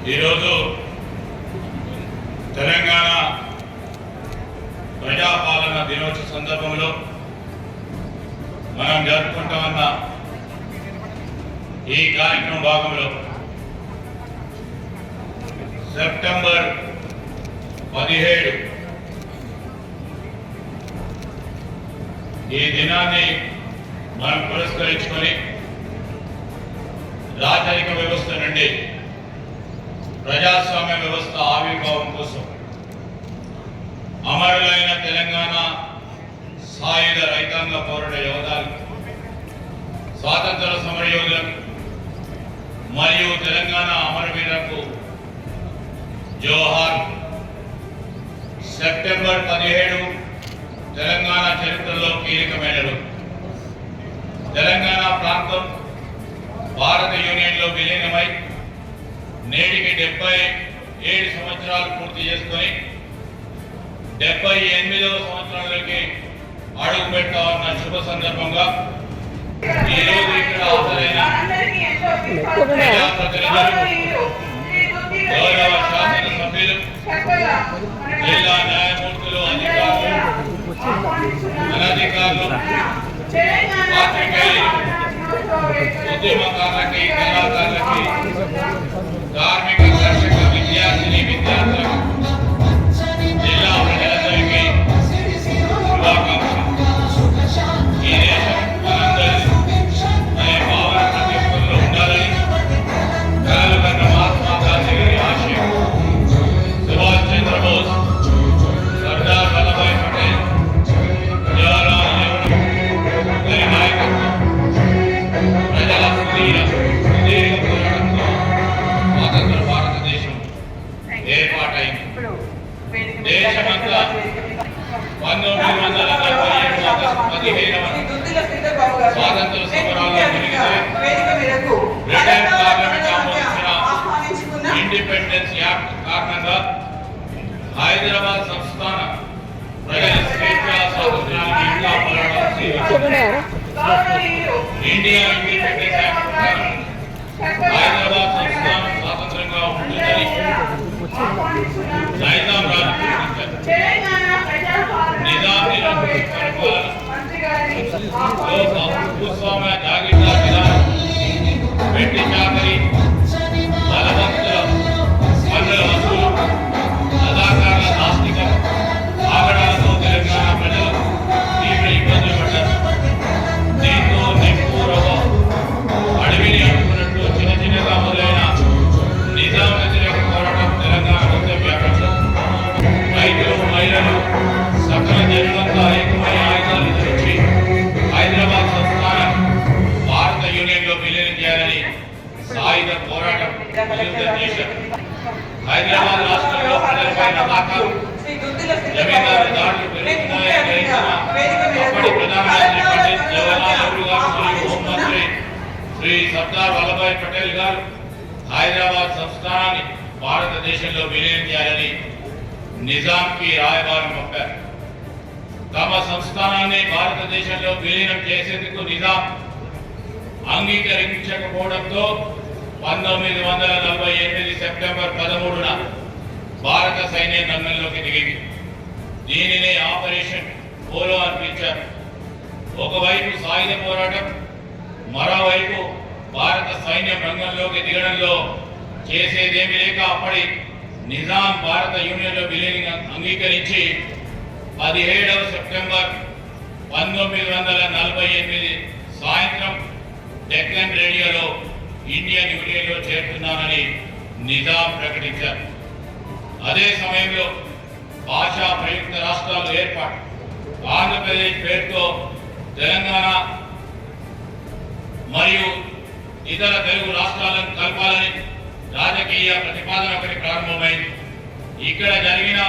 ఈరోజు తెలంగాణ ప్రజాపాలన దినోత్సవ సందర్భంలో మనం జరుపుకుంటామన్న ఈ కార్యక్రమం భాగంలో సెప్టెంబర్ 17 ఈ దినాన్ని మనం పురస్కరించుకొని రాజరిక వ్యవస్థ నుండి ప్రజాస్వామ్య వ్యవస్థ ఆవిర్భావం కోసం అమరులైన తెలంగాణ సాయుధ రైతాంగ పోరాట యోధాలు, స్వాతంత్ర సమరయోధులకు మరియు తెలంగాణ అమరవీరులకు జోహార్. సెప్టెంబర్ 17 తెలంగాణ చరిత్రలో కీలకమైన రోజు. తెలంగాణ ప్రాంతం భారత యూనియన్లో విలీనమై నేటికి 77 సంవత్సరాలు పూర్తి చేసుకొని 78వ సంవత్సరంలోకి అడుగు పెడతామన్న శుభ సందర్భంగా ఈరోజు ఇక్కడ హాజరైన ప్రజాప్రతినిధులు, గౌరవ శాసనసభ్యులు, జిల్లా న్యాయమూర్తులు, అధికారులు, అనధికారులు, పాత్రికేయులు, ఉద్యమకారులకి, కళాకారులకి, కార్మిక, కర్షక, విద్యార్థిని, విద్యార్థులకు, జిల్లా ప్రజలందరికీ శుభాకాంక్షలు. ఈ దేశం మనందరి అనే భావన ప్రతి ఒక్కరిలో ఉండాలని కలలు కన్న మహాత్మా గాంధీ గారి ఆశయం. సుభాష్ చంద్రబోస్, సర్దార్ వల్లభాయ్ పటేల్, జవహర్లాల్ నెహ్రూ గారి నాయకత్వం, ప్రజల సుదీర్ఘ పోరాటంతో స్వాతంత్ర భారతదేశం ఏర్పాటైంది. దేశమంతా 1947 ఆగస్టు 15వ స్వాతంత్ర సమరాల్లో జరిగితే బ్రిటన్ పార్లమెంట్ ఆమోదించిన ఇండిపెండెన్స్ యాక్ట్ కారణంగా హైదరాబాద్ సంస్థాన ప్రజల స్వేచ్ఛ స్వాతంత్రానికి ఇంకా పోరాడాల్సి వచ్చింది. ఇండియా ఇండిపెండెన్స్ యాక్ట్ ప్రకారం హైదరాబాద్ సంస్థానం స్వాతంత్రంగా ఉంటుందని నైజాం రాజు భూస్వామ్య జాగీర్దార్ విధానం, వెట్టి చాకరీ, బలవంతుల పన్నుల వసూలు, రజాకారుల నాస్తికం, ఆగడాలతో తెలంగాణ ప్రజలు తీవ్ర ఇబ్బందులు పడ్డారు. దీంతో నిప్పురవ అడవిని అడుగున్నట్టు చిన్న చిన్నగా మొదలైన నిజాం వ్యతిరేక పోరాటం తెలంగాణ మొత్తం వ్యాపించింది. రైతులు, మహిళలు, సకల జనులంతా ఏకమై ఆయుధాలు ధరించి హైదరాబాద్ సంస్థానం భారత యూనియన్లో విలీనం చేయాలని సాయుధ పోరాటం చేశారు. హైదరాబాద్ రాష్ట్రంలో ప్రజలపై నమ్మకాలు, జమీందారు దాడులు పెరుగుతున్నాయని గ్రహించిన అప్పటి ప్రధానమంత్రి పండిత్ జవహర్లాల్ నెహ్రూ గారు మరియు హోంమంత్రి శ్రీ సర్దార్ వల్లభాయ్ పటేల్ గారు హైదరాబాద్ సంస్థానాన్ని భారతదేశంలో విలీనం చేయాలని నిజాంకి రాయబారం పంపారు. తమ సంస్థానాన్ని భారతదేశంలో విలీనం చేసేందుకు నిజాం అంగీకరించకపోవడంతో 1948 సెప్టెంబర్ 13న భారత సైన్యం రంగంలోకి దిగింది. దీనిని ఆపరేషన్ పోలో అని పిలిచారు. ఒకవైపు సాయుధ పోరాటం, మరోవైపు భారత సైన్యం రంగంలోకి దిగడంలో చేసేదేమీ లేక అప్పటి నిజాం భారత యూనియన్లో విలీనం అంగీకరించి 17వ సెప్టెంబర్ 1948 సాయంత్రం డెక్కన్ రేడియోలో ఇండియన్ యూనియన్లో చేరుతున్నానని నిజాం ప్రకటించారు. అదే సమయంలో భాషా ప్రయుక్త రాష్ట్రాలు ఏర్పాటు, ఆంధ్రప్రదేశ్ పేరుతో తెలంగాణ మరియు ఇతర తెలుగు రాష్ట్రాలను కలపాలని రాజకీయ ప్రతిపాదన ఒకటి ప్రారంభమైంది. ఇక్కడ జరిగిన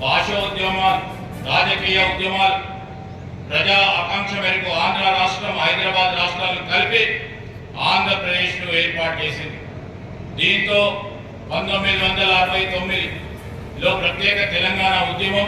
భాషా ఉద్యమాలు, రాజకీయ ఉద్యమాలు, ప్రజా ఆకాంక్ష మేరకు ఆంధ్ర రాష్ట్రం, హైదరాబాద్ రాష్ట్రాలను కలిపి ఆంధ్రప్రదేశ్ను ఏర్పాటు చేసింది. దీంతో 1969లో ప్రత్యేక తెలంగాణ ఉద్యమం